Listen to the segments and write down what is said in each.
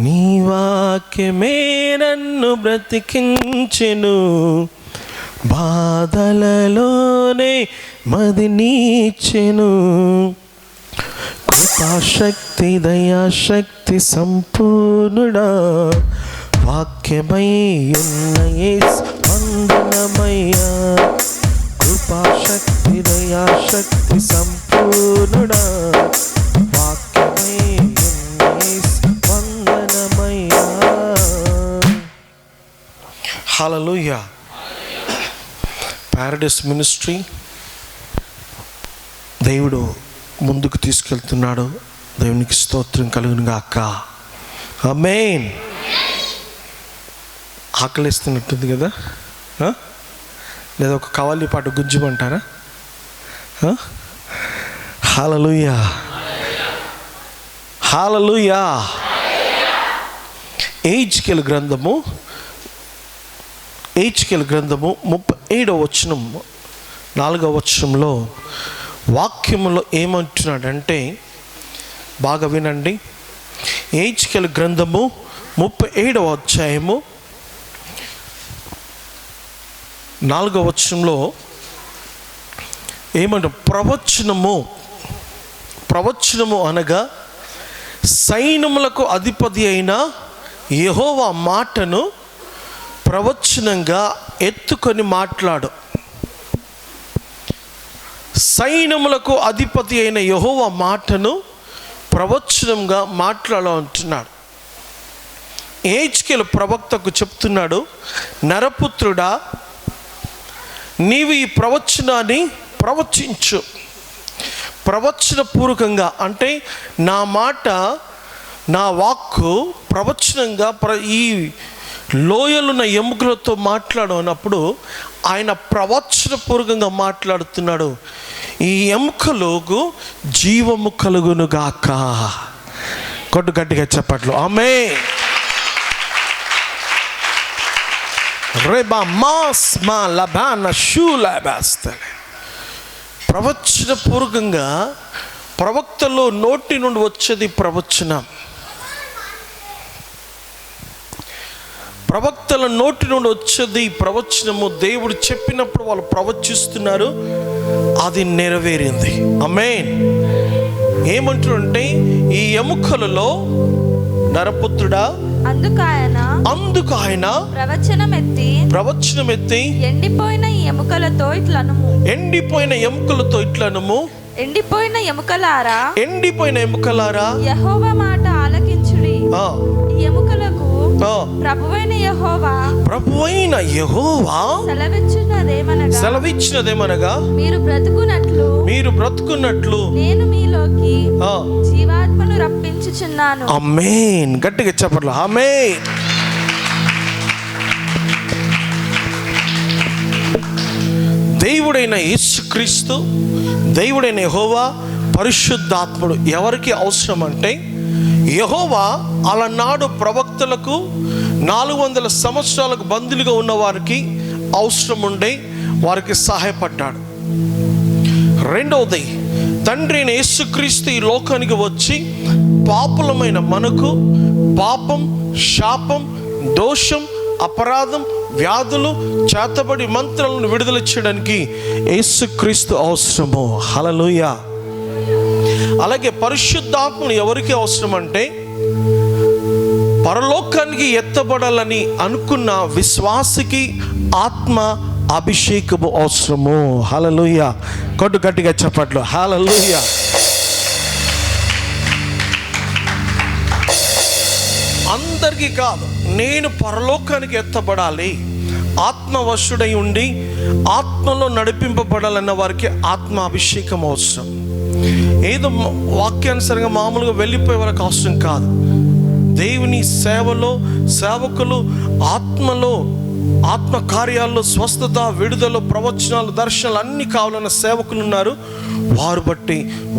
నీ వాక్యమే నన్ను బ్రతికించెను, బాధలలోనే మది నీచెను. కృపాశక్తి దయాశక్తి సంపూర్ణుడా, వాక్యమై ఉన్న యేసు వందనమయ్యా. కృపాశక్తి దయాశక్తి సంపూర్ణుడా, వాక్యమై ఉన్న యేసు వందనమయ్యా. హల్లెలూయా. పారడైస్ మినిస్ట్రీ దేవుడు ముందుకు తీసుకెళ్తున్నాడు. దేవునికి స్తోత్రం కలుగును గాక. ఆమేన్. ఆకలిస్తున్నట్టుంది కదా, లేదా ఒక కవ్వాలి పాట గుంజమంటారా? హల్లెలూయా, హల్లెలూయా. ఎహెజ్కేలు గ్రంథము 37వ వచనం 4వ వచనంలో వాక్యములో ఏమంటున్నాడంటే, బాగా వినండి. ఎహెజ్కేలు గ్రంథము 37వ అధ్యాయము 4వ వచనంలో ఏమంటారు? ప్రవచనము అనగా సైన్యములకు అధిపతి అయిన యెహోవా మాటను ప్రవచనంగా ఎత్తుకొని మాట్లాడు. సైన్యములకు అధిపతి అయిన యెహోవా మాటను ప్రవచనంగా మాట్లాడాలంటున్నాడు. ఎహెజ్కేలు ప్రవక్తకు చెప్తున్నాడు, నరపుత్రుడా, నీవు ఈ ప్రవచనాన్ని ప్రవచించు. ప్రవచన పూర్వకంగా అంటే నా మాట, నా వాక్కు ప్రవచనంగా ఈ లోయలున్న ఎముకలతో మాట్లాడు అన్నప్పుడు ఆయన ప్రవచన పూర్వకంగా మాట్లాడుతున్నాడు. ఈ ఎముకలకు జీవము కలుగును గాక. కొట్టు గట్టిగా చెప్పట్లు. ఆమేన్. రేబా మాస్ మా లబాన షూలాబాస్తలే. ప్రవచన పూర్వకంగా ప్రవక్తలో నోటి నుండి వచ్చేది ప్రవచనం. ప్రవక్తల నోటి నుండి వచ్చేది ప్రవచనము. దేవుడు చెప్పినప్పుడు వాళ్ళు ప్రవచిస్తున్నారు, అది నెరవేరింది. ఆమేన్. ఏమంటారంటే, ఈ ఎముకలలో నరపుత్రుడా, అందుకు ఆయన ప్రవచనం ఎత్తి ఎండిపోయిన ఎముకలతో ఇట్లనుము, ఎండిపోయిన ఎముకలారా యెహోవా మాట ఆలకించుడి. ఎముకలకు ప్రభువైన యెహోవా సెలవిచ్చినదేమనగా, మీరు బ్రతుకున్నట్లు నేను మీలోకి జీవాత్మను రప్పించుచున్నాను. ఆమేన్. గట్టిగా చెప్పండి. ఆమేన్. దేవుడైన యేసుక్రీస్తు, దేవుడైన యెహోవా, పరిశుద్ధాత్ముడు ఎవరికి అవసరం అంటే, యెహోవా అలనాడు ప్రవక్తలకు 400 సంవత్సరాలకు బందీలుగా ఉన్న వారికి అవసరం ఉండే వారికి సహాయపడ్డాడు. రెండవది, తండ్రి అయిన యేసుక్రీస్తు ఈ లోకానికి వచ్చి పాపులమైన మనకు పాపం, శాపం, దోషం, అపరాధం, వ్యాధులు, చేతబడి మంత్రాలను విడుదల చేయడానికి యేసుక్రీస్తు అవసరము. హల్లెలూయా. అలాగే పరిశుద్ధాత్మను ఎవరికి అవసరం అంటే, పరలోకానికి ఎత్తబడాలని అనుకున్న విశ్వాసికి ఆత్మ అభిషేకము అవసరము. హల్లెలూయా. కొట్టు గట్టిగా చెప్పట్లు. హల్లెలూయా. అందరికీ కాదు, నేను పరలోకానికి ఎత్తబడాలి, ఆత్మవశుడై ఉండి ఆత్మలో నడిపింపబడాలన్న వారికి ఆత్మ అభిషేకం అవసరం. ఏదో వాక్యానుసారంగా మామూలుగా వెళ్ళిపోయే వరకు అవసరం కాదు. దేవుని సేవలో సేవకులు ఆత్మలో, ఆత్మ కార్యాల్లో స్వస్థత, విడుదల, ప్రవచనాలు, దర్శనాలు అన్నీ కావాలన్న సేవకులు ఉన్నారు.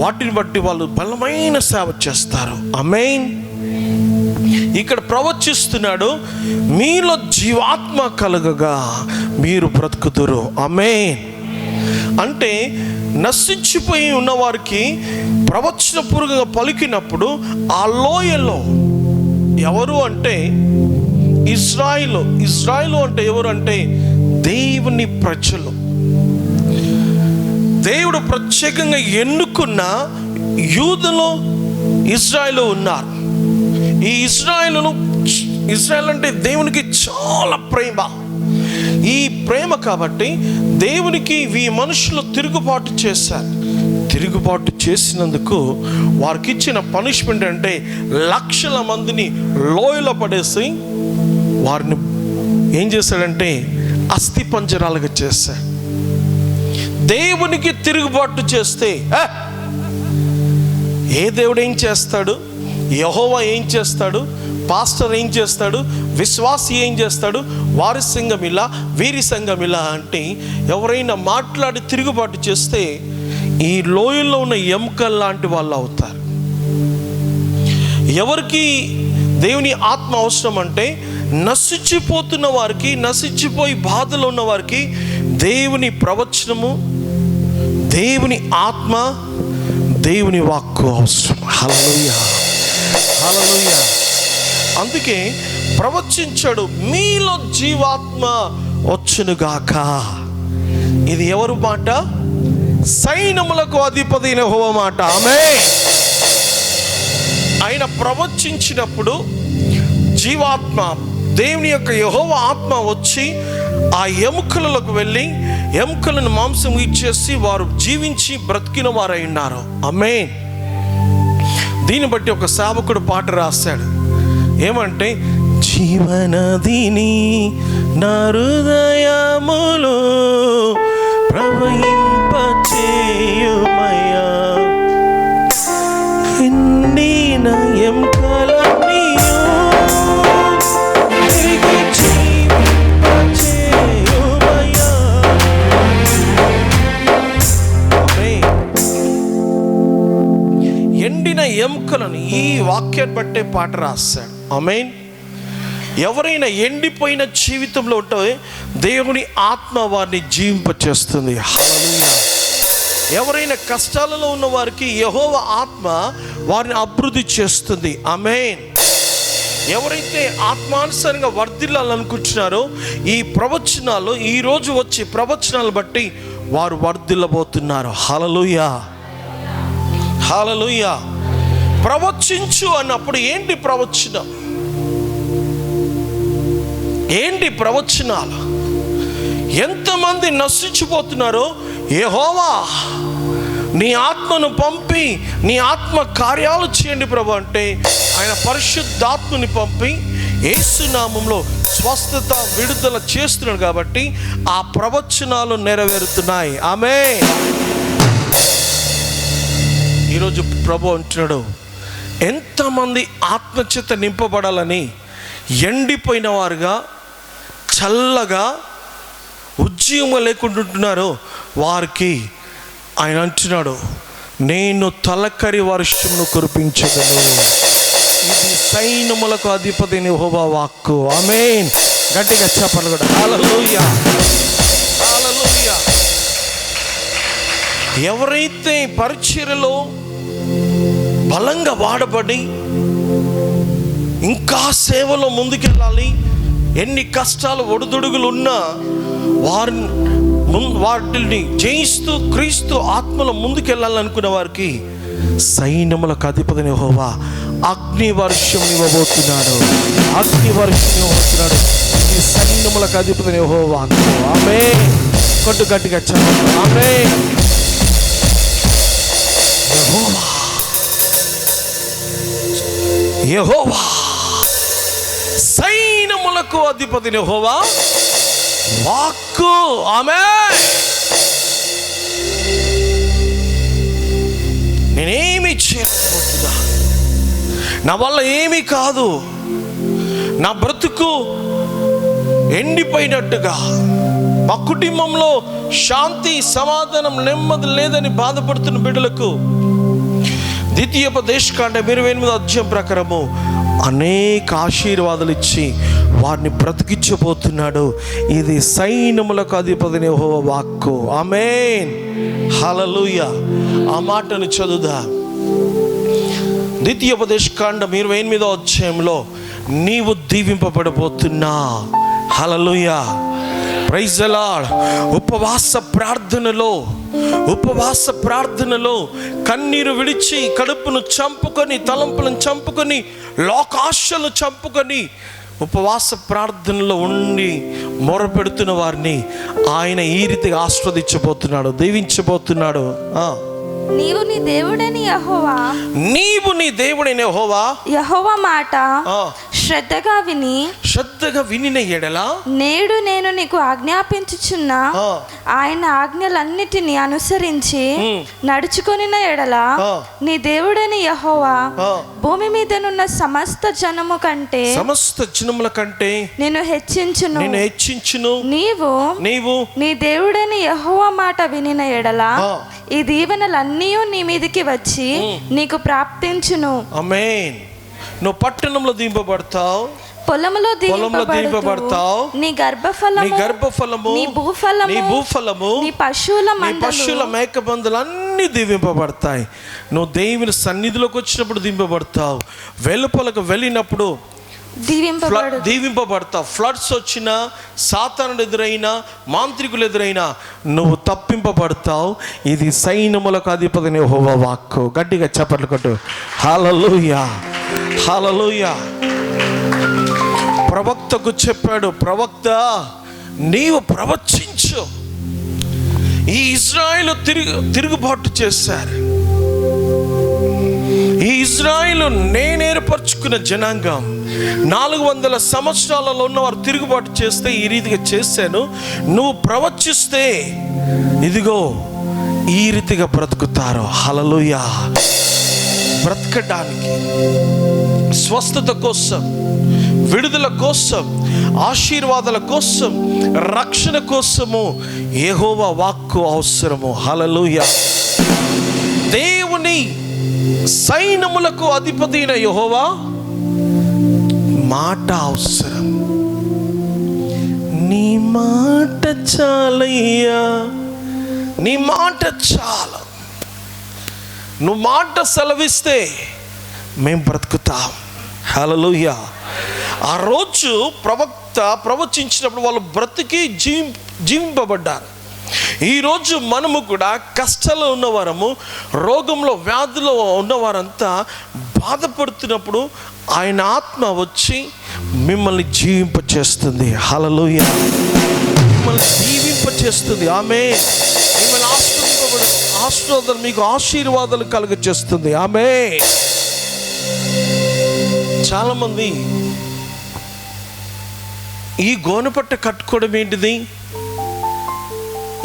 వాటిని బట్టి వాళ్ళు బలమైన సేవ చేస్తారు. ఆమేన్. ఇక్కడ ప్రవచిస్తున్నాడు, మీలో జీవాత్మ కలుగగా మీరు బ్రతుకుదురు. ఆమేన్. అంటే నశించిపోయి ఉన్నవారికి ప్రవచనపూర్వకంగా పలికినప్పుడు ఆ లోయలో ఎవరు అంటే ఇజ్రాయిలు అంటే ఎవరు అంటే దేవుని ప్రజలు. దేవుడు ప్రత్యేకంగా ఎన్నుకున్న యూదులు ఇజ్రాయిలు ఉన్నారు. ఈ ఇజ్రాయిల్ అంటే దేవునికి చాలా ప్రేమ. ఈ ప్రేమ కాబట్టి దేవునికి ఈ మనుషులు తిరుగుబాటు చేశారు. తిరుగుబాటు చేసినందుకు వారికి ఇచ్చిన పనిష్మెంట్ అంటే లక్షల మందిని లోయలో పడేసి వారిని ఏం చేశాడంటే అస్థి పంజరాలుగా చేశాడు. దేవునికి తిరుగుబాటు చేస్తే ఏ దేవుడు ఏం చేస్తాడు? యెహోవా ఏం చేస్తాడు? పాస్టర్ ఏం చేస్తాడు? విశ్వాసి ఏం చేస్తాడు? వారి సంఘం ఇలా, వీరి సంఘం ఇలా అంటే ఎవరైనా మాట్లాడి తిరుగుబాటు చేస్తే ఈ లోయల్లో ఉన్న ఎముకలు లాంటి వాళ్ళు అవుతారు. ఎవరికి దేవుని ఆత్మ అవసరం అంటే నశించిపోతున్న వారికి, నశించిపోయి బాధలో ఉన్న వారికి దేవుని ప్రవచనము, దేవుని ఆత్మ, దేవుని వాక్కు అవసరం. హల్లెలూయా, హల్లెలూయా. అందుకే ప్రవచించాడు, మీలో జీవాత్మ వచ్చునుగాక. ఇది ఎవరు మాట? సైన్యములకు అధిపతి యెహోవా మాట. ఆమేన్. ఆయన ప్రవచించినప్పుడు జీవాత్మ, దేవుని యొక్క యెహోవా ఆత్మ వచ్చి ఆ ఎముకలకు వెళ్ళి ఎముకలను మాంసం ఇచ్చేసి వారు జీవించి బ్రతికిన వారై ఉన్నారు. ఆమేన్. దీన్ని బట్టి ఒక సేవకుడు పాట రాశాడు. ఏమంటే, జీవనదిని నా హృదయములో ప్రవహింపచేయుమయ్యా, ఎండిన ఎముకలన్నీయు తిరిగి జీవింపచేయుమయ్యా. ఎండిన ఎముకలను ఈ వాక్యాన్ని బట్టే పాట రాశాడు. ఆమేన్. ఎవరైనా ఎండిపోయిన జీవితంలో ఉంటే దేవుని ఆత్మ వారిని జీవింపచేస్తుంది. హల్లెలూయా. ఎవరైనా కష్టాలలో ఉన్న వారికి యెహోవా ఆత్మ వారిని అభివృద్ధి చేస్తుంది. ఆమేన్. ఎవరైతే ఆత్మానుసారంగా వర్ధిల్లాలనుకుంటున్నారో ఈ ప్రవచనాలు, ఈరోజు వచ్చే ప్రవచనాలు బట్టి వారు వర్ధిల్లబోతున్నారు. హల్లెలూయా, హల్లెలూయా. ప్రవచించు అన్నప్పుడు ఏంటి ప్రవచనం? ఏంటి ప్రవచనాలు? ఎంతమంది నశించిపోతున్నారో, యెహోవా నీ ఆత్మను పంపి నీ ఆత్మ కార్యాలు చేయండి ప్రభు అంటే ఆయన పరిశుద్ధాత్మని పంపి యేసు నామములో స్వస్థత, విడుదల చేస్తున్నాడు. కాబట్టి ఆ ప్రవచనాలు నెరవేరుతున్నాయి. ఆమేన్. ఈరోజు ప్రభు అంటున్నాడు, ఎంతమంది ఆత్మచేత నింపబడాలని ఎండిపోయిన వారుగా, చల్లగా, ఉజ్జీవం లేకుంటుంటున్నారో వారికి ఆయన అంటున్నాడు, నేను తలకరి వర్షమును కురిపించదను. ఇది సైన్యములకు అధిపతి యెహోవా వాక్కు. ఆమేన్. గట్టిగా చెప్పాలి కూడా. హల్లెలూయా, హల్లెలూయా. ఎవరైతే పరిచర్యలో బలంగా వాడబడి ఇంకా సేవలో ముందుకెళ్ళాలి, ఎన్ని కష్టాలు ఒడిదుడుగులు ఉన్నా వాటిని జయిస్తూ క్రీస్తు ఆత్మలో ముందుకెళ్ళాలనుకున్న వారికి సైన్యములకు అధిపతి యెహోవా అగ్ని వర్షం ఇవ్వబోతున్నాడు. అగ్ని వర్షం ఇవ్వబోతున్నాడు. ఈ సైన్యములకు అధిపతి యెహోవా. ఆమేన్. కొట్టు గట్టిగా చెప్పండి. ఆమేన్. యెహోవా, యెహోవా సైన్యములకు అధిపతి యెహోవా వాక్కు. ఆమేన్. నేనేమి చేయలేకపోతున్నా, నా వల్ల ఏమీ కాదు, నా బ్రతుకు ఎండిపోయినట్టుగా, మా కుటుంబంలో శాంతి, సమాధానం, నెమ్మది లేదని బాధపడుతున్న బిడ్డలకు ద్వితీయోపదేశకాండ 28వ అధ్యాయం ప్రకారము అనేక ఆశీర్వాదాలు ఇచ్చి వారిని బ్రతికించబోతున్నాడు. ఇది సైన్యములకు అధిపతి యెహోవా వాక్కు. ఆమేన్. హల్లెలూయా. ఆ మాటను చదువుదా. ద్వితీయోపదేశకాండం 28వ అధ్యాయంలో నీవు దీవింపబడబోతున్నా. హల్లెలూయా, ప్రైజ్ ది లార్డ్. ఉపవాస ప్రార్థనలో కన్నీరు విడిచి, కడుపును చంపుకొని, తలంపులను చంపుకొని, లోకాశలు చంపుకొని ఉపవాస ప్రార్థనలో ఉండి మొరపెడుతున్న వారిని ఆయన ఈ రీతిగా ఆస్వాదించబోతున్నాడు, దీవించబోతున్నాడు. నీవు నీ దేవుడని యెహోవా యెహోవా మాట శ్రద్ధగా వినిన ఎడల నేడు నేను నీకు ఆజ్ఞాపించుచున్న ఆయన ఆజ్ఞలన్నిటిని అనుసరించి నడుచుకొనిన ఎడల నీ దేవుడని యెహోవా భూమి మీదనున్న సమస్త జనముల కంటే నేను హెచ్చించును. నీవు నీ దేవుడని యెహోవా మాట వినిన ఎడల ఈ దీవెనలన్నీ నీ మీదకి వచ్చి నీకు ప్రాప్తించును. ఆమేన్. నువ్వు పట్టణంలో దీవింపబడతావు, పొలములో దీవింపబడతావు, నీ గర్భఫలము నీ భూఫలము నీ పశువుల మేకబందులు అన్ని దీవింపబడతాయి. నువ్వు దేవుని సన్నిధిలోకి వచ్చినప్పుడు దీవింపబడతావు, వెలుపలకు వెళ్ళినప్పుడు దీవింపబడతావు. ఫ్లడ్స్ వచ్చినా, సాతానుడు ఎదురైనా, మాంత్రికులు ఎదురైనా నువ్వు తప్పింపబడతావు. ఇది సైన్యములకు అధిపతి యెహోవా వాక్కు. గట్టిగా చప్పట్లు కొట్టు. హల్లెలూయా, హల్లెలూయా. ప్రవక్తకు చెప్పాడు, ప్రవక్త నీవు ప్రవచించు. ఈ ఇజ్రాయేలు తిరుగుబాటు చేశారు. ఈ ఇజ్రాయేలు నేను ఏర్పరచుకున్న జనాంగం 400 సంవత్సరాలలో ఉన్నవారు తిరుగుబాటు చేస్తే ఈ రీతిగా చేశాను. నువ్వు ప్రవచిస్తే ఇదిగో ఈ రీతిగా బ్రతుకుతారు. హల్లెలూయా. బ్రతకడానికి, స్వస్థత కోసం, విడుదల కోసం, ఆశీర్వాదాల కోసం, రక్షణ కోసము యెహోవా వాక్కు అవసరము. హల్లెలూయా. దేవుని సైన్యములకు అధిపతి అయిన యెహోవా మాట అవసరం. నీ మాట చాలయ్యా, నీ మాట చాలు. నువ్వు మాట సెలవిస్తే మేము బ్రతుకుతాం. హల్లెలూయా. ఆ రోజు ప్రవక్త ప్రవచించినప్పుడు వాళ్ళు బ్రతికి జీవింపబడ్డారు. ఈరోజు మనము కూడా కష్టాల్లో ఉన్నవారము, రోగంలో వ్యాధిలో ఉన్నవారంతా బాధపడుతున్నప్పుడు ఆయన ఆత్మ వచ్చి మిమ్మల్ని జీవింపచేస్తుంది. హల్లెలూయా. మిమ్మల్ని జీవింపచేస్తుంది. ఆమేన్. మిమ్మల్ని ఆశీర్వాదాలు, మీకు ఆశీర్వాదాలు కలుగచేస్తుంది. ఆమేన్. చాలామంది ఈ గోనెపట్ట కట్టుకోవడం ఏంటిది,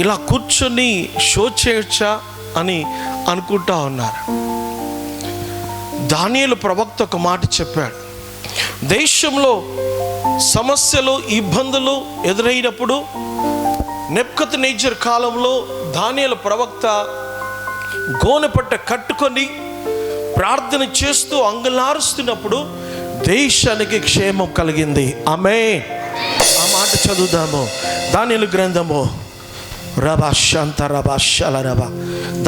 ఇలా కూర్చొని షో చేయొచ్చా అని అనుకుంటా ఉన్నారు. దానియేలు ప్రవక్త ఒక మాట చెప్పాడు. దేశంలో సమస్యలు, ఇబ్బందులు ఎదురైనప్పుడు నెబుకద్నెజర్ కాలంలో దానియేలు ప్రవక్త గోనెపట్ట కట్టుకొని ప్రార్థన చేస్తూ అంగలారుస్తున్నప్పుడు దేశానికి క్షేమం కలిగింది. ఆమేన్. ఆ మాట చదువుదాము. దానియేలు గ్రంథము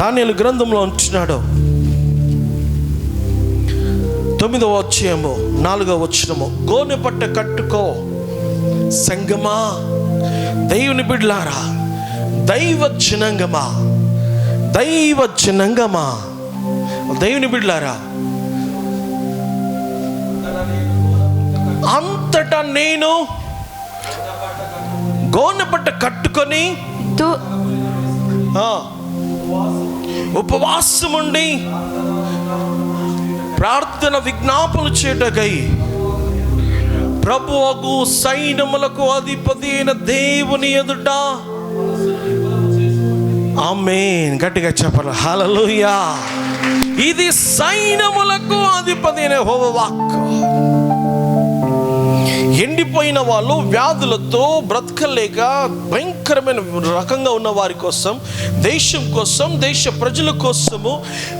దానియేలు గ్రంథంలో ఉంటున్నాడు. 9వ అధ్యాయము 4వ వచనము. గోనెపట్ట కట్టుకో సంగమా, దేవుని బిడ్డలారా, దైవ జనాంగమా, దేవుని బిడ్డలారా, అంతటా నేను గోనెపట్ట కట్టుకొని ఉపవాసముండి ప్రార్థన విజ్ఞాపనలు చేయుటకై ప్రభువగు సైన్యములకు అధిపతి అయిన దేవుని ఎదుట. ఆమేన్. గట్టిగా చెప్పాలి. హల్లెలూయా. ఇది సైన్యములకు అధిపతి అయిన యెహోవా వాక్కు. ఎండిపోయిన వాళ్ళు, వ్యాధులతో బ్రతకలేక భయంకరమైన రకంగా ఉన్న వారి కోసం, దేశం కోసం, దేశ ప్రజల కోసము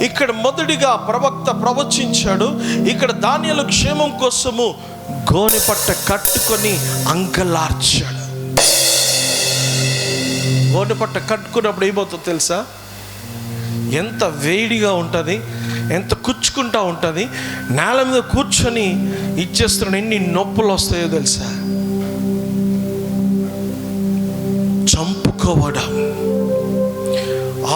ఇక్కడ మొదటిగా ప్రవక్త ప్రవచించాడు. ఇక్కడ దానియేలు క్షేమం కోసము గోనెపట్ట కట్టుకొని అంగలార్చాడు. గోనెపట్ట కట్టుకున్నప్పుడు ఏమవుతుందో తెలుసా? ఎంత వేడిగా ఉంటుంది, ఎంత కుచ్చుకుంటా ఉంటుంది. నేల మీద కూర్చొని ఇచ్చేస్తున్నాడు. ఎన్ని నొప్పులు వస్తాయో తెలుసా? చంపుకోవడం.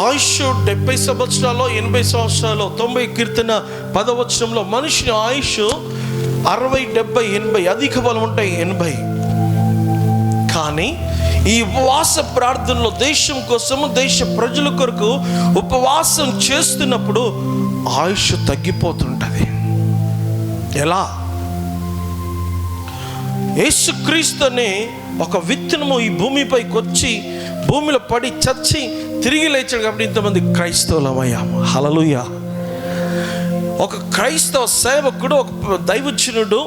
ఆయుష్ 70 సంవత్సరాలు, 80 సంవత్సరాలు. 90 కీర్తన 10వ వచనంలో మనిషి ఆయుష్ 60, 70, 80, అధిక బలం ఉంటాయి 80. కానీ ఈ ఉపవాస ప్రార్థనలో దేశం కోసము, దేశ ప్రజల కొరకు ఉపవాసం చేస్తున్నప్పుడు ఆయుష్ తగ్గిపోతుంటుంది. ఎలా? యేసుక్రీస్తు అనే ఒక విత్తనము ఈ భూమిపైకి వచ్చి భూమిలో పడి చచ్చి తిరిగి లేచాడు కాబట్టి ఇంతమంది క్రైస్తవులమయ్యాము. హల్లెలూయా. ఒక క్రైస్తవ సేవకుడు, ఒక దైవజనుడు,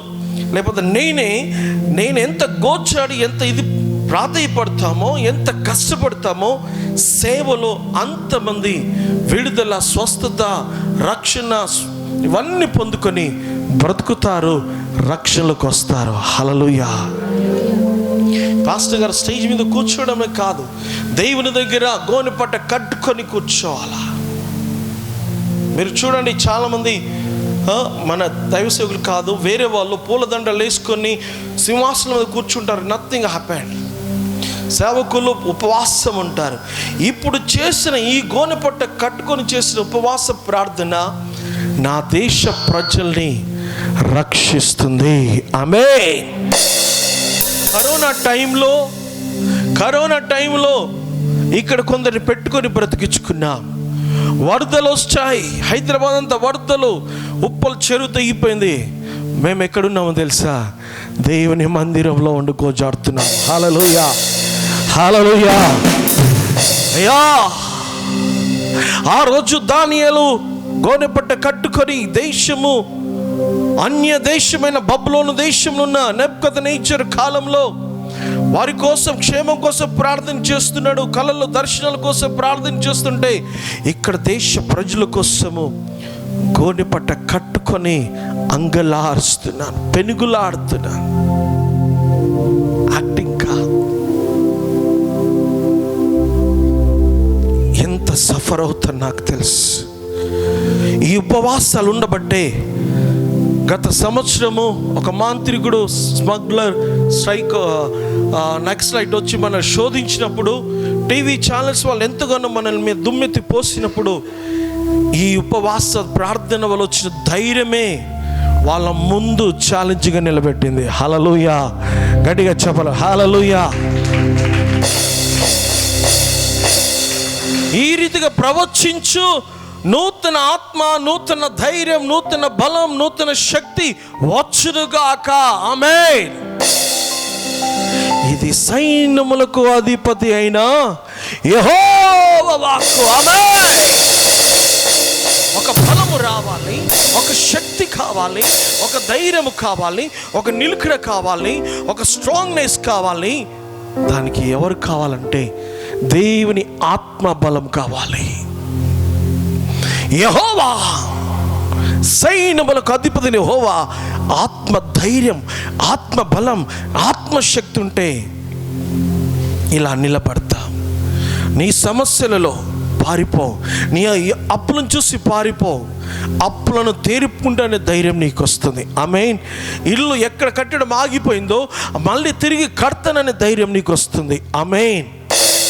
లేకపోతే నేను ఎంత గోచాడి, ఎంత ఇది ప్రాధాయపడతామో, ఎంత కష్టపడతామో సేవలో అంతమంది విడుదల, స్వస్థత, రక్షణ ఇవన్నీ పొందుకొని బ్రతుకుతారు, రక్షణలోకి వస్తారు. హల్లెలూయా. పాస్టర్ గారు స్టేజ్ మీద కూర్చోవడమే కాదు, దేవుని దగ్గర గోనెపట్ట కట్టుకొని కూర్చోవాలా. మీరు చూడండి, చాలామంది మన దైవ సేవకులు కాదు, వేరే వాళ్ళు పూలదండలు వేసుకొని సింహాసనం మీద కూర్చుంటారు. Nothing happened. సేవకులు ఉపవాసం ఉంటారు. ఇప్పుడు చేసిన ఈ గోనెపట్ట కట్టుకొని చేసిన ఉపవాస ప్రార్థన నా దేశ ప్రజల్ని రక్షిస్తుంది. ఆమేన్. కరోనా టైంలో ఇక్కడ కొందరిని పెట్టుకొని బ్రతికించుకున్నాం. వరదలు వచ్చాయి, హైదరాబాద్ అంతా వరదలు, ఉప్పలు చెరువు తెగిపోయింది. మేము ఎక్కడున్నామో తెలుసా? దేవుని మందిరంలో వండుకోజాడుతున్నాం. హల్లెలూయా, హల్లెలూయా. అయ్యా, ఆ రోజు దానియేలు గోనెపట్ట కట్టుకొని దేశము, అన్య దేశమైన బబులోను దేశంలో ఉన్న నెబుకద్నెజర్ కాలంలో వారి కోసం, క్షేమం కోసం ప్రార్థన చేస్తున్నాడు. కళల్లో దర్శనాల కోసం ప్రార్థన చేస్తుంటే ఇక్కడ దేశ ప్రజల కోసము గోనెపట్ట కట్టుకొని అంగలారుస్తున్నాను, పెనుగులాడుతున్నాను. యాక్టింగ్ కాదు. ఎంత సఫర్ అవుతాను నాకు తెలుసు. ఈ ఉపవాసాలు ఉండబట్టే గత సంవత్సరము ఒక మాంత్రికుడు, స్మగ్లర్, నక్సలైట్ వచ్చి మనం శోధించినప్పుడు టీవీ ఛానల్స్ వాళ్ళు ఎంతగానో మనల్ని మీద దుమ్మెత్తి పోసినప్పుడు ఈ ఉపవాస ప్రార్థన వల్ల వచ్చిన ధైర్యమే వాళ్ళ ముందు ఛాలెంజ్గా నిలబెట్టింది. హల్లెలూయా. గట్టిగా చెప్పాలి, హల్లెలూయా. ఈ రీతిగా ప్రవచించు, నూతన ఆత్మ, నూతన ధైర్యం, నూతన బలం, నూతన శక్తి వచ్చునుగాక. ఆమేన్. ఇది సైన్యములకు అధిపతి అయిన యెహోవా వాక్కు. ఆమేన్. ఒక బలము రావాలి, ఒక శక్తి కావాలి, ఒక ధైర్యము కావాలి, ఒక నిలుకడ కావాలి, ఒక స్ట్రాంగ్నెస్ కావాలి. దానికి ఎవరు కావాలంటే దేవుని ఆత్మ బలం కావాలి. యెహోవా, సైన్యములకు అధిపతి యెహోవా ఆత్మ ధైర్యం, ఆత్మ బలం, ఆత్మశక్తి ఉంటే ఇలా నిలబడతా. నీ సమస్యలలో పారిపో, నీ అప్పులను చూసి పారిపో. అప్పులను తీర్పుకుంటేనే ధైర్యం నీకు వస్తుంది. ఆమేన్. ఇల్లు ఎక్కడ కట్టడం ఆగిపోయిందో మళ్ళీ తిరిగి కడతాననే ధైర్యం నీకు వస్తుంది. ఆమేన్.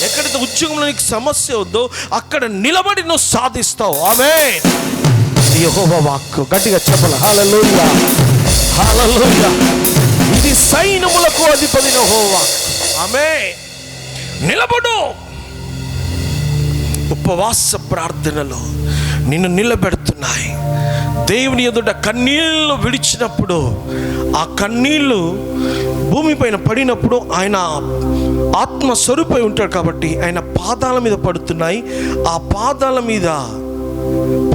ఎక్కడైతే ఉద్యోగంలో నీకు సమస్య ఉందో అక్కడ నిలబడి నువ్వు సాధిస్తావు. ఆమేన్. యెహోవా వాక్కు. గట్టిగా చెప్పాలి, హల్లెలూయా, హల్లెలూయా. ఇది సైన్యములకు అధిపతి యెహోవా. ఆమేన్. నిలబడు. ఉపవాస ప్రార్థనలో నిన్ను నిలబెడుతున్నాయి. దేవుని ఎదుట కన్నీళ్ళు విడిచినప్పుడు ఆ కన్నీళ్ళు భూమిపైన పడినప్పుడు ఆయన ఆత్మ స్వరూపై ఉంటాడు కాబట్టి ఆయన పాదాల మీద పడుతున్నాయి. ఆ పాదాల మీద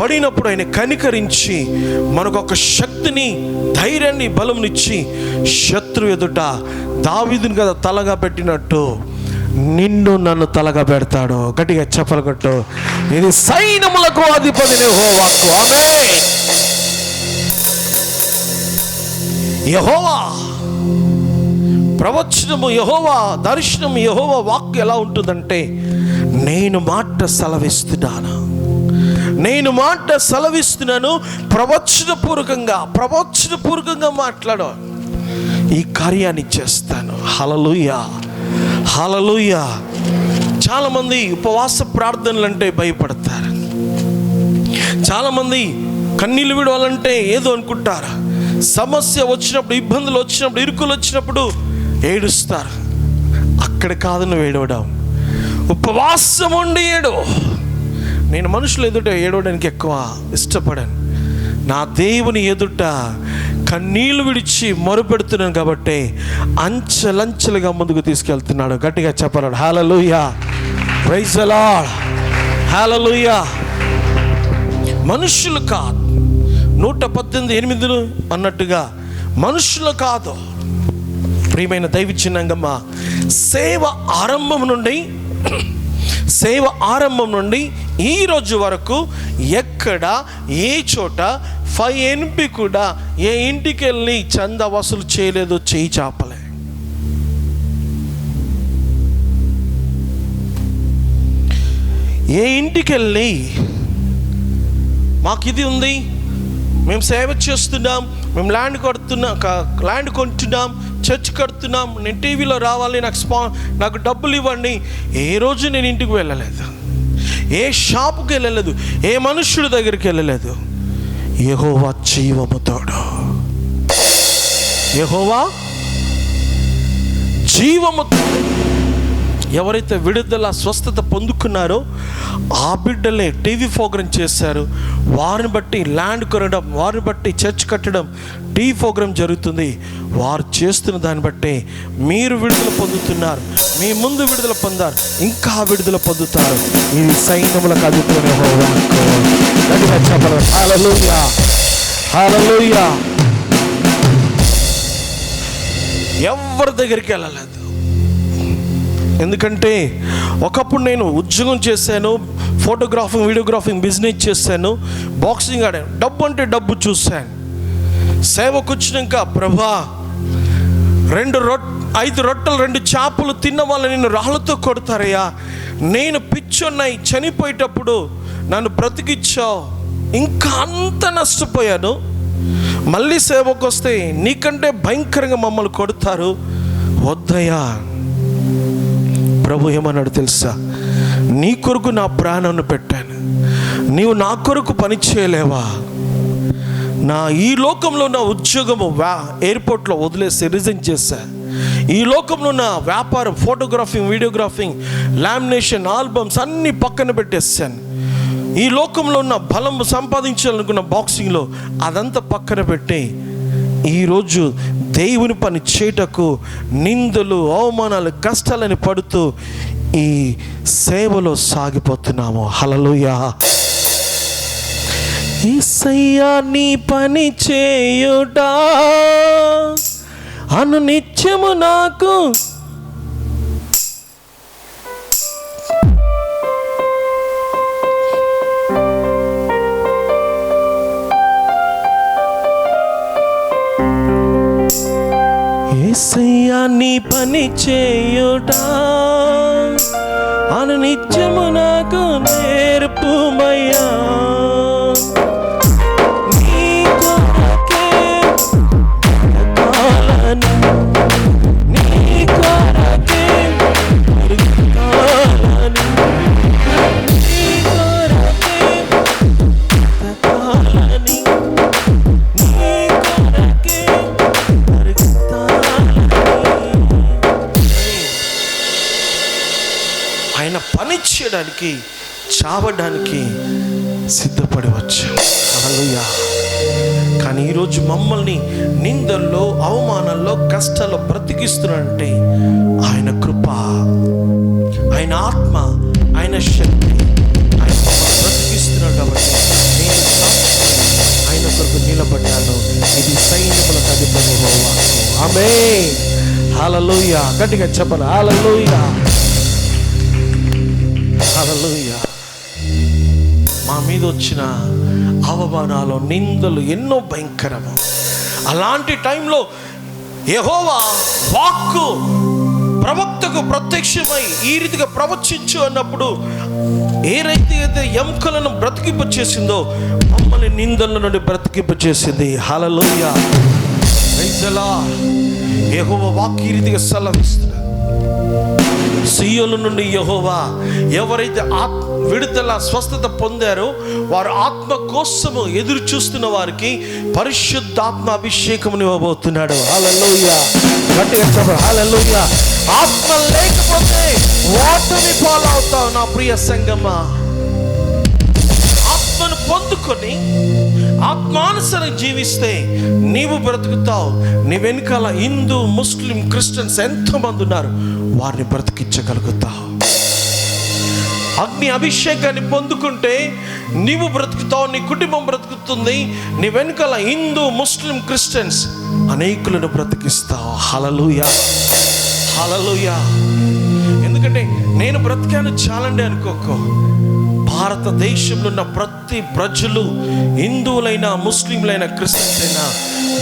పడినప్పుడు ఆయన కనికరించి మనకు ఒక శక్తిని, ధైర్యాన్ని, బలంనిచ్చి శత్రు ఎదుట దావీదుని కదా తలగా పెట్టినట్టు నిన్ను నన్ను తలగా పెడతాడు. గట్టిగా చెప్పలగట్టు. ఇది సైన్యములకు అధిపతి యెహోవా వాక్కు. ఆమేన్. యెహోవా ప్రవచనము, యెహోవా దర్శనము, యెహోవా వాక్కు ఎలా ఉంటుందంటే, నేను మాట సెలవిస్తున్నాను, నేను మాట సెలవిస్తున్నాను, ప్రవచనపూర్వకంగా మాట్లాడు, ఈ కార్యాన్ని చేస్తాను. హల్లెలూయా, హల్లెలూయా. చాలామంది ఉపవాస ప్రార్థనలు అంటే భయపడతారు. చాలామంది కన్నీళ్ళు విడవాలంటే ఏదో అనుకుంటారు. సమస్య వచ్చినప్పుడు, ఇబ్బందులు వచ్చినప్పుడు, ఇరుకులు వచ్చినప్పుడు ఏడుస్తారు. అక్కడ కాదు నువ్వు ఏడవడం, ఉపవాసం ఉండి ఏడు. నేను మనుషులు ఎదుట ఏడవడానికి ఎక్కువ ఇష్టపడాను. నా దేవుని ఎదుట కన్నీళ్లు విడిచి మొరుపెడుతున్నాను కాబట్టి అంచెలంచెలుగా ముందుకు తీసుకెళ్తున్నాడు. గట్టిగా చెప్పాలి హల్లెలూయా, ప్రైజ్ ది లార్డ్, హల్లెలూయా. మనుషులు కాదు, 118:8 అన్నట్టుగా మనుషులు కాదు. ప్రియమైన దైవ చిన్నంగమ్మ, సేవ ఆరంభం నుండి ఈ రోజు వరకు ఎక్కడ ఏ చోట 5 NP కూడా ఏ ఇంటికి వెళ్ళి చందా వసూలు చేయలేదు, చేయి చాపలే. ఏ ఇంటికి వెళ్ళి మాకు ఇది ఉంది, మేము సేవ చేస్తున్నాం, మేము ల్యాండ్ కొంటున్నాం, చర్చ్ కడుతున్నాం, నేను టీవీలో రావాలి, నాకు డబ్బులు ఇవ్వండి. ఏ రోజు నేను ఇంటికి వెళ్ళలేదు, ఏ షాపుకి వెళ్ళలేదు, ఏ మనుష్యుడి దగ్గరికి వెళ్ళలేదు. యెహోవా జీవముతోడు, యెహోవా జీవముతోడు. ఎవరైతే విడుదల స్వస్థత పొందుకున్నారో ఆ బిడ్డలే టీవీ ప్రోగ్రాం చేశారు. వారిని బట్టి ల్యాండ్ కొనడం, వారిని బట్టి చర్చ్ కట్టడం, టీవీ ప్రోగ్రాం జరుగుతుంది. వారు చేస్తున్న దాన్ని బట్టి మీరు విడుదల పొందుతున్నారు, మీ ముందు విడుదల పొందారు, ఇంకా విడుదల పొందుతారు. ఇది సైన్యములకు అధిపతి యెహోవాకు. హల్లెలూయా, హల్లెలూయా. ఎవరి దగ్గరికి వెళ్ళలేదు. ఎందుకంటే ఒకప్పుడు నేను ఉద్యోగం చేశాను, ఫోటోగ్రాఫింగ్, వీడియోగ్రాఫింగ్ బిజినెస్ చేశాను, బాక్సింగ్ ఆడాను. డబ్బు అంటే డబ్బు చూశాను. సేవకు వచ్చినాక ప్రభా 5 రొట్టెలు 2 చేపలు తిన్న వాళ్ళని నిన్ను రాళ్ళతో కొడతారయ్యా, నేను పిచ్చొన్నాయి, చనిపోయేటప్పుడు నన్ను బ్రతికిచ్చావు, ఇంకా అంత నష్టపోయాను. మళ్ళీ సేవకు వస్తే నీకంటే భయంకరంగా మమ్మల్ని కొడతారు, వద్దయ్యా. ప్రభు ఏమన్నాడు తెలుసా? నీ కొరకు నా ప్రాణాన్ని పెట్టాను, నీవు నా కొరకు పని చేయలేవా? ఈ లోకంలో నా ఉద్యోగము ఎయిర్పోర్ట్లో వదిలేసి రిజైన్ చేశా. ఈ లోకంలో నా వ్యాపారం, ఫోటోగ్రాఫింగ్, వీడియోగ్రాఫింగ్, లామినేషన్, ఆల్బమ్స్ అన్నీ పక్కన పెట్టేశాను. ఈ లోకంలో ఉన్న బలం సంపాదించాలనుకున్న బాక్సింగ్లో అదంతా పక్కన పెట్టి ఈరోజు దేవుని పని చేయటకు నిందలు, అవమానాలు, కష్టాలని పడుతూ ఈ సేవలో సాగిపోతున్నాము. హల్లెలూయా. యేసయ్యా నీ పని చేయుట అనునిత్యము నాకు యేసయ్యా నీ పని చేయుట అనునిత్యము నాకు నేర్పుమయ్యా. నీ కొరకే బ్రతకాలని, నీ కొరకే బ్రతకాలని, నీ కొరకే బ్రతకాలని, నీ కొరకే ఆయన పని చేయడానికి, చావడానికి సిద్ధపడి వచ్చాం. హల్లెలూయా. కానీ ఈరోజు మమ్మల్ని నిందల్లో, అవమానాల్లో, కష్టాల్లో బ్రతికిస్తున్నాడంటే ఆయన కృప, ఆయన ఆత్మ, ఆయన శక్తి, ఆయన బ్రతికిస్తున్నాడు. కాబట్టి నేను ఆయన కొరకు నిలబడ్డాను. ఇది సైన్యములకు అధిపతి యెహోవాకు. ఆమేన్. హల్లెలూయా. గట్టిగా చెప్పాలి హల్లెలూయా, హల్లెలూయా. మా మీద వచ్చిన అవమానాలు, నిందలు ఎన్నో భయంకరము. అలాంటి టైంలో యెహోవా వాక్కు ప్రవక్తకు ప్రత్యక్షమై ఈ రీతిగా ప్రవచించు అన్నప్పుడు ఏ రైతు అయితే ఎముకలను బ్రతికింప చేసిందో మమ్మల్ని నిందల నుండి బ్రతికింప చేసింది. హల్లెలూయా. Praise the Lord. యెహోవా వాక్కు ఈ రీతిగా సెలవిస్తున్నాడు. సియోను నుండి యెహోవా ఎవరైతే విడుదల స్వస్థత పొందారో వారు ఆత్మ కోసము ఎదురు చూస్తున్న వారికి పరిశుద్ధాత్మ అభిషేకమును ఇవ్వబోతున్నాడు. హల్లెలూయా. గట్టిగా చెప్పండి హల్లెలూయా. ఆత్మ లేకపోతే ఓటమి పాలవుతావు నా ప్రియ సంగమా. ఆత్మను పొందుకొని ఆత్మానుసారం జీవిస్తే నీవు బ్రతుకుతావు. నీ వెనకాల హిందూ, ముస్లిం, క్రిస్టియన్స్ ఎంతోమంది ఉన్నారు, వారిని బ్రతికించగలుగుతావు. అగ్ని అభిషేకాన్ని పొందుకుంటే నీవు బ్రతుకుతావు, నీ కుటుంబం బ్రతుకుతుంది. నీ వెనకాల హిందూ, ముస్లిం, క్రిస్టియన్స్ అనేకులను బ్రతికిస్తావు. హల్లెలూయా. హల్లెలూయా. ఎందుకంటే నేను బ్రతికాను చాలండి అనుకోకో. భారతదేశంలో ఉన్న ప్రతి ప్రజలు, హిందువులైనా, ముస్లింలైనా, క్రిస్టియన్స్ అయినా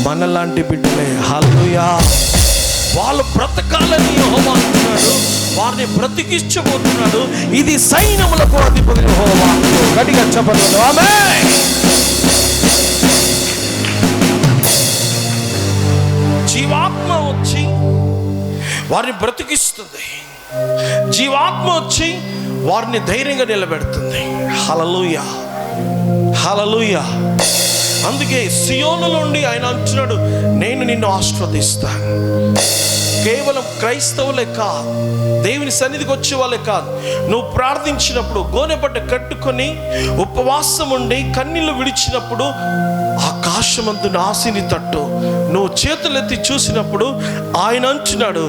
మనలాంటి బిడ్డలే. హల్లెలూయా. వాళ్ళు బ్రతకాలని యెహోవా అంటున్నాడు, వారిని బ్రతికించబోతున్నాడు. ఇది సైన్యములకు అధిపతి యెహోవా. గట్టిగా చెప్పండి ఆమేన్. జీవాత్మ వచ్చి వారిని బ్రతికిస్తుంది. జీవాత్మ వచ్చి వారిని ధైర్యంగా నిలబెడుతుంది. హల్లెలూయా. హల్లెలూయా. అందుకే సియోను నుండి ఆయన అంటున్నాడు, నేను నిన్ను ఆశీర్వదిస్తాను. కేవలం క్రైస్తవులే కాదు, దేవుని సన్నిధికి వచ్చే వాళ్ళే కాదు, నువ్వు ప్రార్థించినప్పుడు గోనెపట్ట కట్టుకొని ఉపవాసం ఉండి కన్నీళ్లు విడిచినప్పుడు ఆకాశమందు ఆశని తట్టు నువ్వు చేతులెత్తి చూసినప్పుడు ఆయన అంటున్నాడు,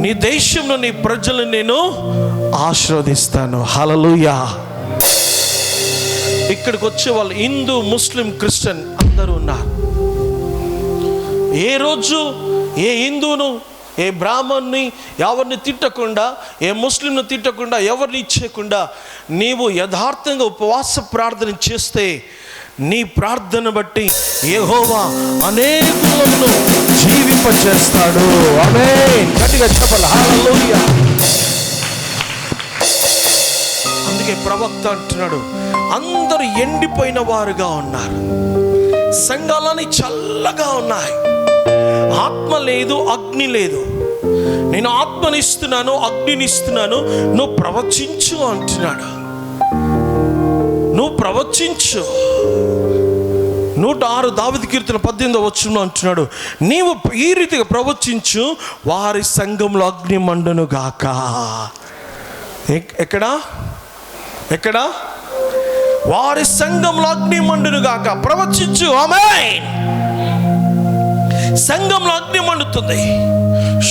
నీ దేశంలో నీ ప్రజలను నేను ఆశీర్వదిస్తాను. హల్లెలూయా. ఇక్కడికి వచ్చే వాళ్ళు హిందూ, ముస్లిం, క్రిస్టియన్ అందరూ ఉన్నారు. ఏ రోజు ఏ హిందువును, ఏ బ్రాహ్మణ్ని ఎవరిని తిట్టకుండా, ఏ ముస్లింను తిట్టకుండా, ఎవరిని ఇచ్చేయకుండా నీవు యథార్థంగా ఉపవాస ప్రార్థన చేస్తే నీ ప్రార్థన బట్టి యెహోవా అనేకులను జీవింపచేస్తాడు. ఆమేన్. గట్టిగా చెప్పాలి హల్లెలూయా. అందుకే ప్రవక్త అంటున్నాడు, అందరూ ఎండిపోయిన వారుగా ఉన్నారు, సంఘాలని చల్లగా ఉన్నాయి, ఆత్మ లేదు, అగ్ని లేదు. నేను ఆత్మని ఇస్తున్నాను, అగ్నిని ఇస్తున్నాను, నువ్వు ప్రవచించు అంటున్నాడు. నువ్వు ప్రవచించు. 106 దావీదు కీర్తన 18వ వచనంలో అంటున్నాడు, నీవు ఈ రీతిగా ప్రవచించు, వారి సంఘంలో అగ్ని మండును గాక. ఎక్కడా ఎక్కడా? వారి సంఘంలో అగ్ని మండును గాక. ప్రవచించు. ఆమేన్. సంఘంలో అగ్ని మండుతుంది.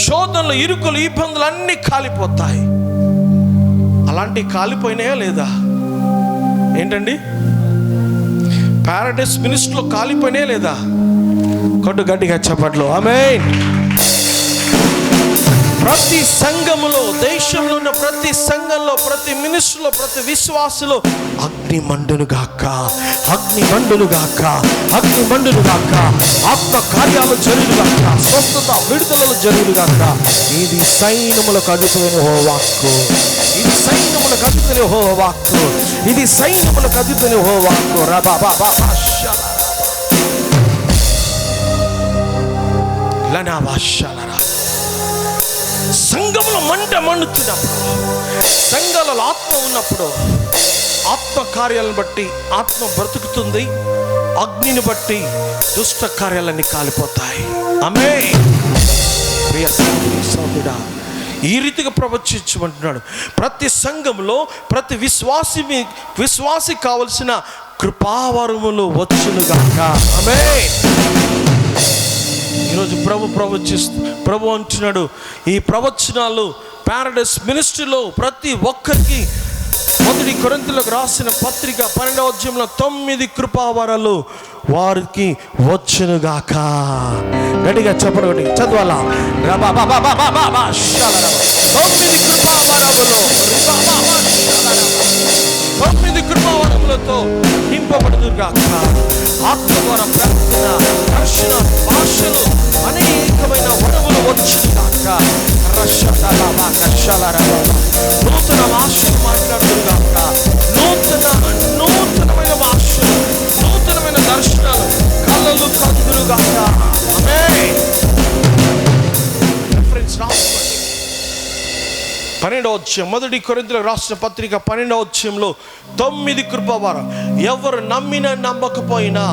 శోధనలు, ఇరుకులు, ఇబ్బందులు అన్నీ కాలిపోతాయి. అలాంటివి కాలిపోయినాయా లేదా? ఏంటండి? పారడైస్ మినిస్ట్రీలో కాలిపోయినాయా లేదా? కొట్టు గట్టిగా చప్పట్లు. ఆమేన్. ప్రతి సంఘములో, దేశంలో ఉన్న ప్రతి సంఘంలో, ప్రతి మినిస్ట్రీలో, ప్రతి విశ్వాసులో అగ్ని మండును గాక, అగ్ని మండును గాక, అగ్ని మండును గాక. ఆత్మ కార్యాలు జరుగును గాక, స్వస్థత, విడుదలలు జరుగును గాక. ఇది సైన్యములకు అధిపతి యెహోవా వాక్కు. ఇది సైన్యములకు అధిపతి యెహోవా వాక్కు. ఇది సైన్యములకు అధిపతి యెహోవా వాక్కు. సంఘంలో మంట మండుతున్నప్పుడు, సంఘాలలో ఆత్మ ఉన్నప్పుడు, ఆత్మ కార్యాలను బట్టి ఆత్మ బ్రతుకుతుంది, అగ్నిని బట్టి దుష్ట కార్యాలన్నీ కాలిపోతాయి. ఆమేన్. ప్రియ సహోదరుడా, ఈ రీతిగా ప్రవచించమంటున్నాడు. ప్రతి సంఘంలో ప్రతి విశ్వాసి కావలసిన కృపావరములు వచ్చునుగాక. ఆమేన్. ఈరోజు ప్రభు అంటున్నాడు, ఈ ప్రవచనాలు పారడైస్ మినిస్ట్రీలో ప్రతి ఒక్కరికి 1 కొరింథీయులకు రాసిన పత్రిక 12వ అధ్యాయంలో 9 కృపావరాలు వారికి వచ్చునుగాక. గట్టిగా చెప్పండి, చదవాలా? 9 కృపావరములు, 9 కృపావరములతో నింపబడుదురుగాక. ఆత్మ ద్వారా ప్రార్థన, దర్శన, భాషలు, అనేకమైన వరములు వచ్చునుగాక. నూతన భాషలు మాట్లాడుతురుగాక, నూతనమైన భాషలు, నూతనమైన దర్శనాలు కళ్ళలు కందురుగాక. ఆమేన్. రిఫరెన్స్ రాసుకోండి. 12వ అధ్యాయం, 1 కొరింథీయులకు రాసిన పత్రిక 12వ అధ్యాయంలో 9 కృపావరం. ఎవరు నమ్మినా నమ్మకపోయినా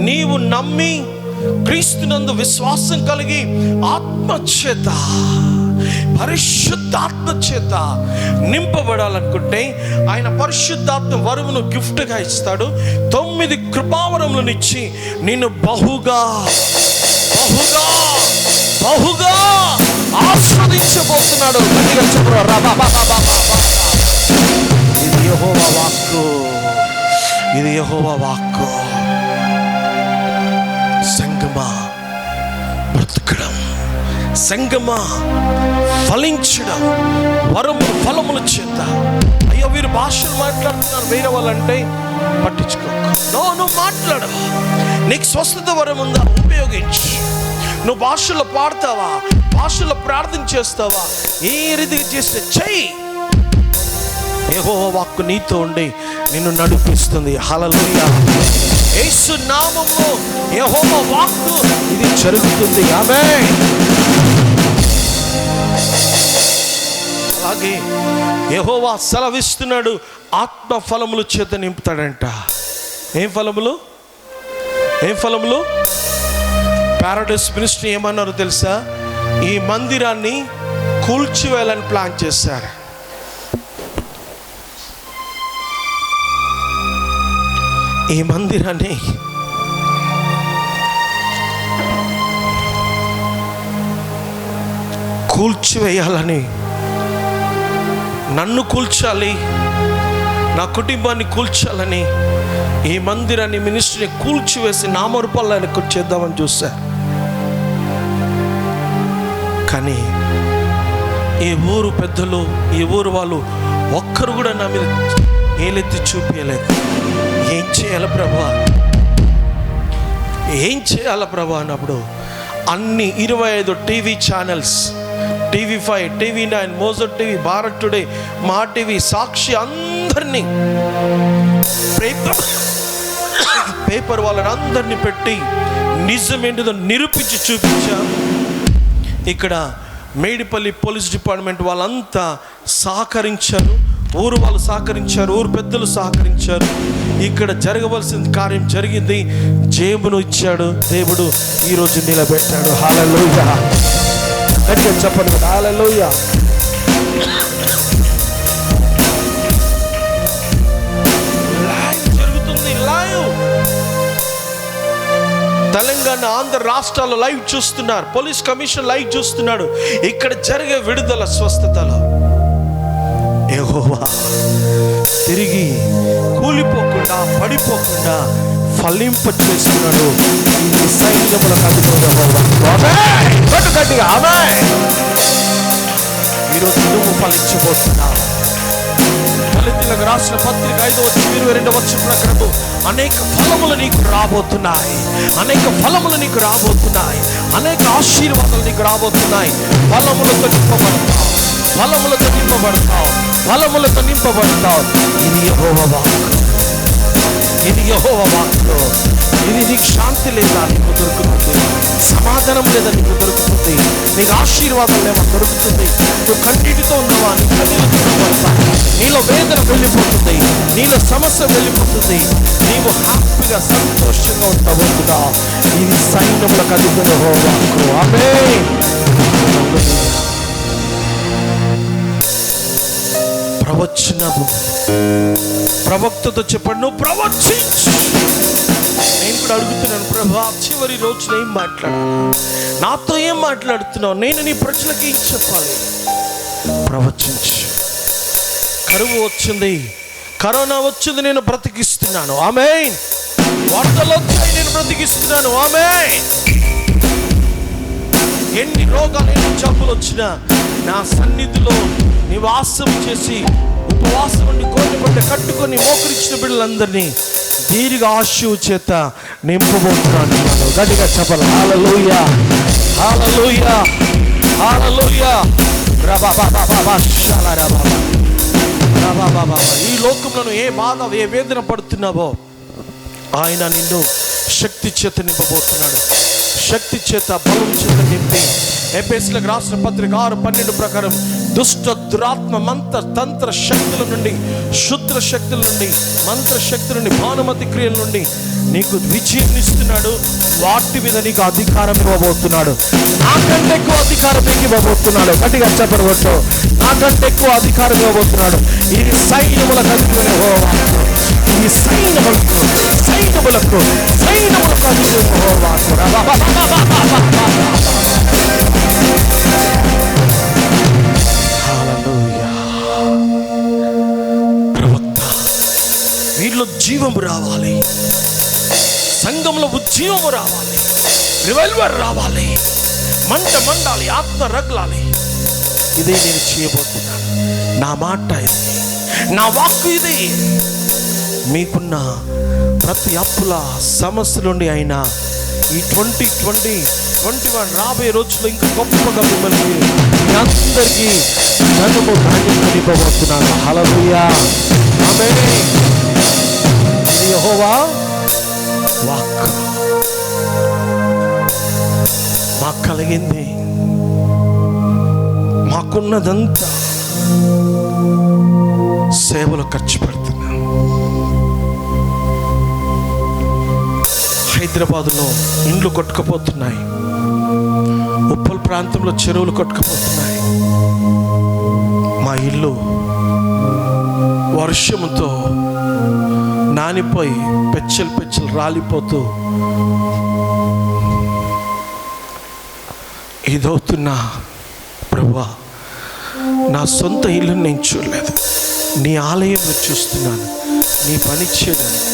నీవు నమ్మి క్రీస్తునందు విశ్వాసం కలిగి ఆత్మచేత, పరిశుద్ధాత్మ చేత నింపబడాలనుకుంటే ఆయన పరిశుద్ధాత్మ వరమును గిఫ్ట్గా ఇస్తాడు. 9 కృపావరములనిచ్చి నిన్ను బహుగా బహుగా బహుగా ఆస్వాదించబోతున్నాడు. ఇది యెహోవా వాక్కు, ఇది యెహోవా వాక్కు. సంగమా బ్రతకడం, సంగమా ఫలించడం, వరములు ఫలముల చేత. అయ్యో వీరు భాషలు మాట్లాడుతున్నారు వేరే వాళ్ళంటే పట్టించుకోకు. నువ్వు మాట్లాడు. నీకు స్వస్థత వరం ఉందా, ఉపయోగించు. నువ్వు భాషలో పాడతావా, భాషలో ప్రార్థన చేస్తావా, ఏ రీతిగా చేస్తే చెయ్యి. యెహోవా వాక్కు నీతో ఉండి నిన్ను నడిపిస్తుంది. హల్లెలూయా. యేసు నామములో యెహోవా వాక్కు ఇది జరుగుతుంది. ఆమేన్. అలాగే యెహోవా సెలవిస్తున్నాడు, ఆత్మ ఫలముల చేత నింపుతాడంట. ఏం ఫలములు? ఏం ఫలములు? పారడైస్ మినిస్ట్రీ ఏమన్నారో తెలుసా? ఈ మందిరాన్ని కూల్చివేయాలని ప్లాన్ చేశారు. ఈ మందిరాన్ని కూల్చివేయాలని, నన్ను కూల్చాలి, నా కుటుంబాన్ని కూల్చాలని, ఈ మందిరాన్ని, మినిస్ట్రీని కూల్చివేసి నామరూపాలకు చేద్దామని చూశారు. కానీ ఈ ఊరు పెద్దలు, ఈ ఊరు వాళ్ళు ఒక్కరు కూడా నా మీద ఏలెత్తి చూపించలేదు. ఏం చేయాలి ప్రభా, ఏం చేయాలి ప్రభా అన్నప్పుడు అన్ని 25 TV channels, TV5, TV9, Moser TV, Bharat today, మా టీవీ, సాక్షి, అందరినీ పేపర్ వాళ్ళని అందరినీ పెట్టి నిజమేంటిదో నిరూపించి చూపించాం. ఇక్కడ మేడిపల్లి పోలీస్ డిపార్ట్మెంట్ వాళ్ళంతా సహకరించారు, ఊరు వాళ్ళు సహకరించారు, ఊరు పెద్దలు సహకరించారు. ఇక్కడ జరగవలసిన కార్యం జరిగింది. జేబును ఇచ్చాడు దేవుడు, ఈరోజు నిలబెట్టాడు. హల్లెలూయా. గట్టిగా చెప్పండి. హల్లెలూయా. లైవ్ జరుగుతుంది. లైవ్ తెలంగాణ, ఆంధ్ర రాష్ట్రాల్లో లైవ్ చూస్తున్నారు. పోలీస్ కమిషన్ లైవ్ చూస్తున్నాడు. ఇక్కడ జరిగే విడుదల, స్వస్థతలో యెహోవా తిరిగి కూలిపోకుండా, పడిపోకుండా ఫలింప చేస్తున్నాడు. ఇది సైన్యములకు అధిపతి యెహోవా. గట్టిగా ఆమేన్. ఈరోజు నువ్వు ఫలించబోతున్నావు. కొరింథీయులకు రాసిన పత్రిక 5వ అధ్యాయం 22వ వచనం ప్రకారం అనేక ఫలములు నీకు రాబోతున్నాయి, అనేక ఫలములు నీకు రాబోతున్నాయి, అనేక ఆశీర్వాదాలు నీకు రాబోతున్నాయి. ఫలములతో నింపబడతావు, ఫలములతో నింపబడతావు, ఫలములతో నింపబడతావు. ఇది యెహోవా వాక్కు, ఇది యెహోవా వాక్కు. ఇది నీకు శాంతి లేదా నీకు దొరుకుతుంది, సమాధానం లేదా నీకు దొరుకుతుంది, నీకు ఆశీర్వాదం లేదా దొరుకుతుంది. నువ్వు కన్నీటితో ఉన్నవా, నీ కన్నీటితో పడతావు, నీలో వేదన వెళ్ళిపోతుంది, నీలో సమస్య వెళ్ళిపోతుంది, నీవు హ్యాపీగా సంతోషంగా ఉంటావు. ఇది సైన్యములకు అధిపతి యెహోవా వాక్కు. ఆమేన్. ప్రవచనము, ప్రవక్తతో చెప్పండి, నువ్వు ప్రవచించు. నేను కూడా అడుగుతున్నాను, ప్రభా చివరి రోజున ఏం మాట్లాడాలి, నాతో ఏం మాట్లాడుతున్నావు, నేను నీ ప్రజలకి ఏం చెప్పాలి? ప్రవచించు. కరువు వచ్చింది, కరోనా వచ్చింది, నేను బ్రతికిస్తున్నాను. ఆమేన్. వరదలు వచ్చాయి, నేను బ్రతికిస్తున్నాను. ఆమేన్. ఎన్ని రోగాలు, ఎన్ని జబ్బులు వచ్చినా నా సన్నిధిలో నివాసం చేసి ఉపవాసం ఉండి కోరిపడ్డ కట్టుకొని మోకరించిన బిడ్డలందరినీ దీర్ఘ ఆశీర్వాదం చేత నింపబోతున్నాను. గట్టిగా చెప్పాలి. హల్లెలూయా, హల్లెలూయా, హల్లెలూయా. ఈ లోకంలో ఏ బాధ ఏ వేదన పడుతున్నావో ఆయన నిన్ను శక్తి చేత నింపబోతున్నాడు. శక్తి చేత బలం చేత నింపి ఎఫెసీయులకు రాసిన పత్రిక 6:12 ప్రకారం దుష్ట దురాత్మ మంత్ర తంత్ర శక్తుల నుండి, శుద్ర శక్తుల నుండి, మంత్ర శక్తుల నుండి, భానుమతి క్రియల నుండి నీకు విజయం ఇస్తున్నాడు. వాటి మీద నీకు అధికారం ఇవ్వబోతున్నాడు. నాకంటే ఎక్కువ అధికారం నీకు ఇవ్వబోతున్నాడు. గట్టిగా చెప్పబోతు, నాకంటే ఎక్కువ అధికారం ఇవ్వబోతున్నాడు. ఇది సైన్యములకు అధిపతివైన యెహోవా. ఈ సైన్యములకు అధిపతి యెహోవా. ప్రవక్త, వీళ్ళు జీవము రావాలి, సంఘంలో ఉజ్జీవము రావాలి, రివైవల్ రావాలి, మంట మండాలి, ఆత్మ రగలాలి. ఇదే నేను చేయబోతున్నాను. నా మాట ఇది, నా వాక్కు ఇది. మీకున్న ప్రతి అప్పుల సమస్య నుండి అయినా ఈ 2021 రాబోయే రోజుల్లో ఇంకా గొప్పగా మిమ్మల్ని మీ అందరికీ ధనము ధాన్యం ఇవ్వబోతున్నాను. హల్లెలూయా, ఆమేన్. ఇది యెహోవా వాక్కు. మాకు కలిగింది, మాకున్నదంతా సేవలో ఖర్చు పెడుతున్నాం. హైదరాబాదులో ఇండ్లు కొట్టుకుపోతున్నాయి, ఉప్పల్ ప్రాంతంలో చెరువులు కొట్టుకుపోతున్నాయి. మా ఇల్లు వర్షముతో నానిపోయి పెచ్చలు రాలిపోతూ ఇదవుతున్నా. ప్రభువా, నా సొంత ఇల్లు నేను చూడలేదు, నీ ఆలయంలో చూస్తున్నాను, నీ పని చేయడానికి.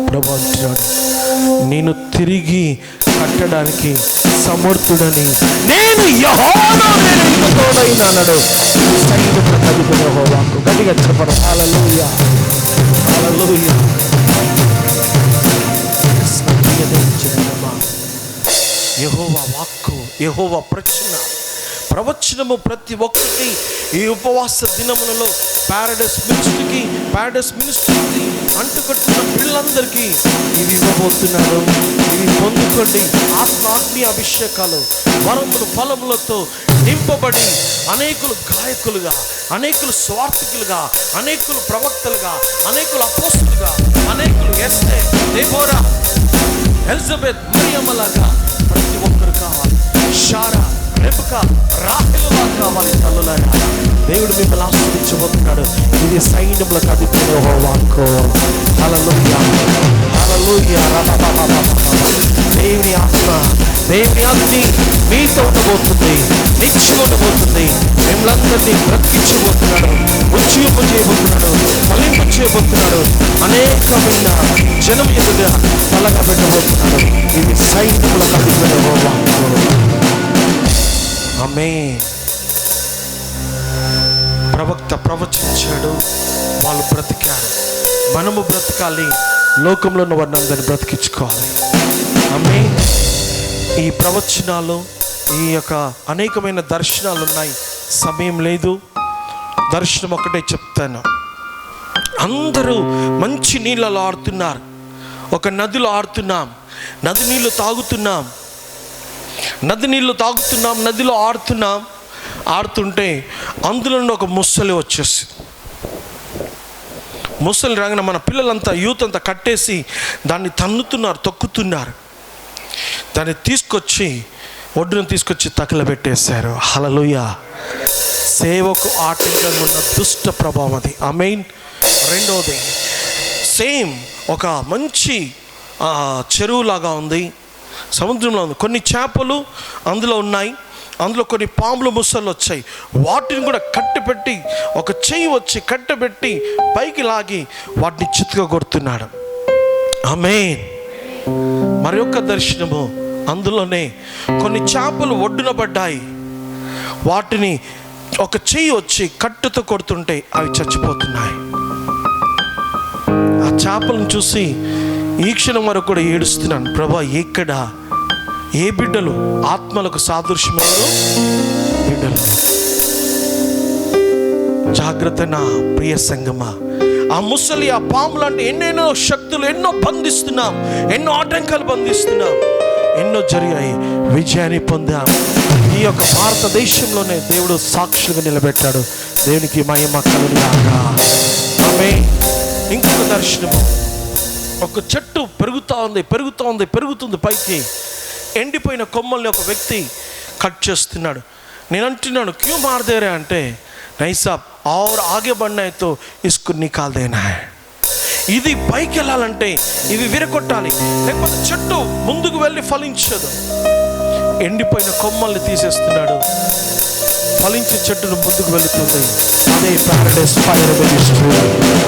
ప్రభు అంటున్నాడు, నేను తిరిగి కట్టడానికి సమర్థుడని నేను యెహోవాను, నేను నీకు తోడైనానడు. సైన్యములకు అధిపతి యెహోవాకు. గట్టిగా చెప్పండి, హల్లెలూయా, హల్లెలూయా. యెహోవా వాక్కు, యెహోవా ప్రవచనము ప్రతి ఒక్కటి ఈ ఉపవాస దినములలో పారడైస్ మినిస్ట్రీకి అంటుకట్టున్న పిల్లలందరికీ ఇవి ఇవ్వబోతున్నాడు. ఇవి పొందుకోండి. ఆత్మీయ అభిషేకాలు, వరములు, ఫలములతో నింపబడి అనేకులు గాయకులుగా, అనేకులు స్వార్థికులుగా, అనేకులు ప్రవక్తలుగా, అనేకులు అపోస్తులుగా, అనేకులు ఎస్తే, దెబోరా, ఎలిజబెత్, మరియమ్మలాగా ప్రతి ఒక్కరు కావాలి. షారా, రెబెకా, రాహేలులా కావాలి. తల్లులారా, దేవుడు మిమ్మల్ని ఆశీర్వదించబోతున్నాడు. ఇది సైన్యములకు అధిపతి యెహోవాకు. హల్లెలూయా, హల్లెలూయా. దేవుని ఆత్మ, దేవుని అగ్ని మీతో ఉండబోతుంది, నిత్యం ఉండబోతుంది. మిమ్మల్ని బ్రతికించబోతున్నాడు, ఉజ్జీవము చేయబోతున్నాడు, ఫలింపు చేయబోతున్నాడు. అనేకమైన జనం ఎదుట తలగా పెట్టబోతున్నాడు. ఇది సైన్యములకు అధిపతి యెహోవాకు. ఆమేన్. ప్రవక్త ప్రవచించాడు, వాళ్ళు బ్రతికారు. మనము బ్రతకాలి, లోకంలో ఉన్న వారిని అందరిని బ్రతికించుకోవాలి. ఆమేన్. ఈ ప్రవచనాలు, ఈ యొక్క అనేకమైన దర్శనాలు ఉన్నాయి. సమయం లేదు, దర్శనం ఒకటే చెప్తాను. అందరూ మంచి నీళ్ళలో ఆడుతున్నారు, ఒక నదిలో ఆడుతున్నాం, నది నీళ్ళు తాగుతున్నాం, నదిలో ఆడుతుంటే అందులో ఒక ముసలి వచ్చేసి, ముసలి రాగానే మన పిల్లలంతా యూత్ అంతా కట్టేసి దాన్ని తన్నుతున్నారు, తొక్కుతున్నారు. దాన్ని ఒడ్డును తీసుకొచ్చి తగలబెట్టేశారు. హల్లెలూయా. సేవకు ఆటంకంగా ఉన్న దుష్ట ప్రభావం అది. ఆమేన్. రెండోది, సేమ్ ఒక మంచి చెరువులాగా ఉంది, సముద్రంలో ఉంది. కొన్ని చేపలు అందులో ఉన్నాయి, అందులో కొన్ని పాములు, ముసళ్ళు వచ్చాయి. వాటిని కూడా కట్టబెట్టి, ఒక చెయ్యి వచ్చి కట్టబెట్టి పైకి లాగి వాటిని చిత్తుగా కొడుతున్నాడు. ఆమేన్. మరి యొక్క దర్శనము, అందులోనే కొన్ని చేపలు ఒడ్డున పడ్డాయి, వాటిని ఒక చెయ్యి వచ్చి కట్టుతో కొడుతుంటే అవి చచ్చిపోతున్నాయి. ఆ చేపలను చూసి ఈ క్షణం వరకు కూడా ఏడుస్తున్నాను. ప్రభా, ఏ బిడ్డలు ఆత్మలకు సాదృశ్యం ఎవరు? బిడ్డలు. జాగ్రత్త నా ప్రియ సంగమా. ఆ ముసలి, ఆ పాము లాంటి ఎన్నెన్నో శక్తులు ఎన్నో బంధిస్తున్నాం, ఎన్నో ఆటంకాలు బంధిస్తున్నాం, ఎన్నో జరిగాయి, విజయాన్ని పొందాం. ఈ యొక్క భారతదేశంలోనే దేవుడు సాక్షులుగా నిలబెట్టాడు. దేవునికి మహిమ కలుగుగాక. ఆమేన్. ఇంకొక దర్శనము, ఒక చెట్టు పెరుగుతుంది పైకి. ఎండిపోయిన కొమ్మల్ని ఒక వ్యక్తి కట్ చేస్తున్నాడు. నేను అంటున్నాను, క్యూ మార్ దే రే అంటే, नहीं साहब और आगे बढ़ना है तो इसको निकाल देना है. ఇది పైకి వెళ్ళాలంటే ఇవి విరగొట్టాలి, లేకపోతే చెట్టు ముందుకు వెళ్ళి ఫలించదు. ఎండిపోయిన కొమ్మల్ని తీసేస్తున్నాడు, ఫలించే చెట్టును ముందుకు వెళుతుంది. అదే పారడైస్ ఫైర్ మినిస్ట్రీ.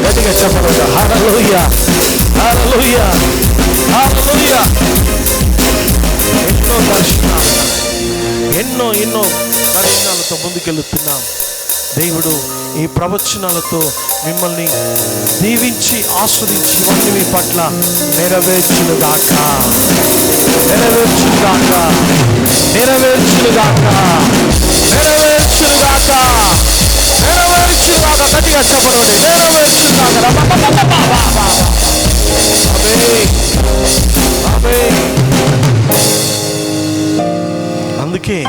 గట్టిగా చెప్పండి, హల్లెలూయా, హల్లెలూయా, హల్లెలూయా. ఎన్నో దర్శనాలతో ముందుకెళ్తున్నాం. దేవుడు ఈ ప్రవచనాలతో మిమ్మల్ని దీవించి ఆస్వాదించి ఇవన్నీ మీ పట్ల నెరవేర్చునుగాక, నెరవేర్చునుగాక, నెరవేర్చునుగాక, నెరవేర్చునుగాక, నెరవేర్చునుగాక. గట్టిగా చెప్పండి, నెరవేర్చునుగాక. అందుకే